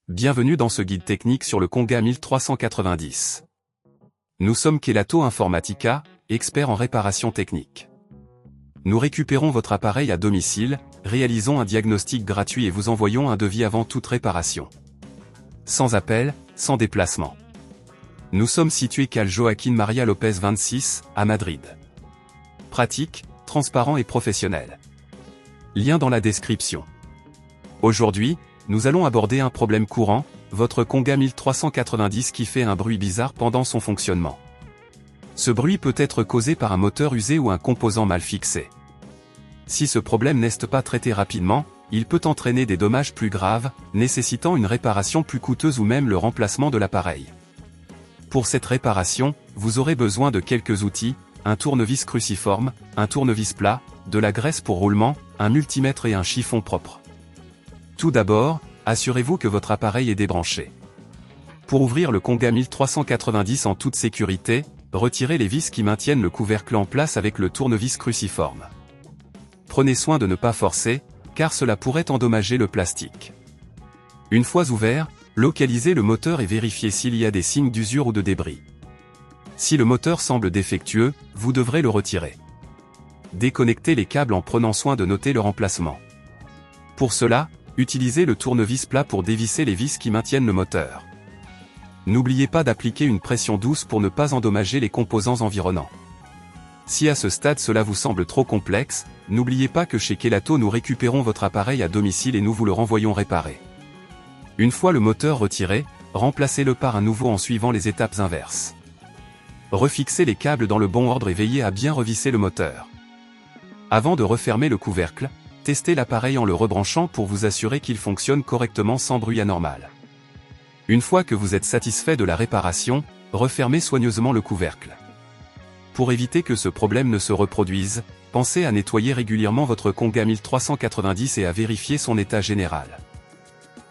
Bienvenue dans ce guide technique sur le Conga 1390. Nous sommes Kelatos Informática, experts en réparation technique. Nous récupérons votre appareil à domicile, réalisons un diagnostic gratuit et vous envoyons un devis avant toute réparation. Sans appel, sans déplacement. Nous sommes situés calle Joaquín María López 26, à Madrid. Pratique, transparent et professionnel. Lien dans la description. Aujourd'hui, nous allons aborder un problème courant, votre Conga 1390 qui fait un bruit bizarre pendant son fonctionnement. Ce bruit peut être causé par un moteur usé ou un composant mal fixé. Si ce problème n'est pas traité rapidement, il peut entraîner des dommages plus graves, nécessitant une réparation plus coûteuse ou même le remplacement de l'appareil. Pour cette réparation, vous aurez besoin de quelques outils, un tournevis cruciforme, un tournevis plat, de la graisse pour roulement, un multimètre et un chiffon propre. Tout d'abord, assurez-vous que votre appareil est débranché. Pour ouvrir le Conga 1390 en toute sécurité, retirez les vis qui maintiennent le couvercle en place avec le tournevis cruciforme. Prenez soin de ne pas forcer, car cela pourrait endommager le plastique. Une fois ouvert, localisez le moteur et vérifiez s'il y a des signes d'usure ou de débris. Si le moteur semble défectueux, vous devrez le retirer. Déconnectez les câbles en prenant soin de noter le remplacement. Pour cela, utilisez le tournevis plat pour dévisser les vis qui maintiennent le moteur. N'oubliez pas d'appliquer une pression douce pour ne pas endommager les composants environnants. Si à ce stade cela vous semble trop complexe, n'oubliez pas que chez Kelatos nous récupérons votre appareil à domicile et nous vous le renvoyons réparé. Une fois le moteur retiré, remplacez-le par un nouveau en suivant les étapes inverses. Refixez les câbles dans le bon ordre et veillez à bien revisser le moteur. Avant de refermer le couvercle, testez l'appareil en le rebranchant pour vous assurer qu'il fonctionne correctement sans bruit anormal. Une fois que vous êtes satisfait de la réparation, refermez soigneusement le couvercle. Pour éviter que ce problème ne se reproduise, pensez à nettoyer régulièrement votre Conga 1390 et à vérifier son état général.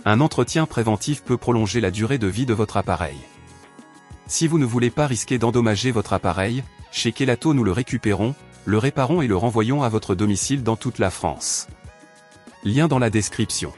Un entretien préventif peut prolonger la durée de vie de votre appareil. Si vous ne voulez pas risquer d'endommager votre appareil, chez Kelatos nous le récupérons, le réparons et le renvoyons à votre domicile dans toute la France. Lien dans la description.